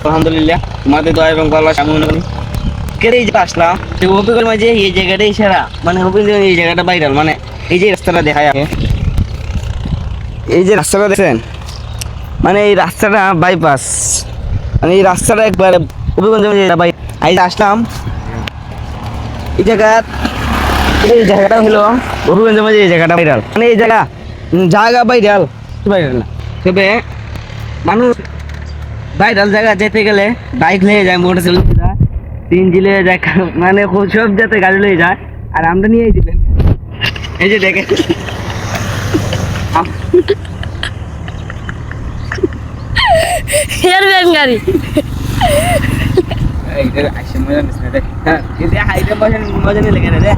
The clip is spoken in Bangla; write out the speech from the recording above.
আলহামদুলিল্লাহ তোমাদের দোয়া এবং ভালোবাসা আমি মনে করি কেটেই যে আসলাম হবিগঞ্জ মাঝে এই জায়গাটাই সেরা মানে হবিগঞ্জ এই জায়গাটা ভাইরাল মানে এই যে রাস্তাটা দেখায় আগে এই যে রাস্তাটা দেখছেন মানে এই রাস্তাটা বাইপাস মানে এই রাস্তাটা একবার হবিগঞ্জ বাই এই যে আসলাম এই জায়গাটা হলো হবিগঞ্জের মাঝে এই জায়গাটা ভাইরাল মানে এই জায়গা ভাইরাল ভাইরাল না তবে মানুষ ভাইরাল জায়গা যেতে গেলে বাইক নিয়ে যায় মোটরসাইকেল নিয়ে যায় সিএনজি নিয়ে যায় মানে সব যাতে গাড়ি নিয়ে যায় আর আমরা নিয়ে দিবেন এই যে দেখে এর ব্যান গাড়ি এইটা আইসে মজা নিস না দেখ হ্যাঁ এই হাইটে মজা নিয়ে লেগে রে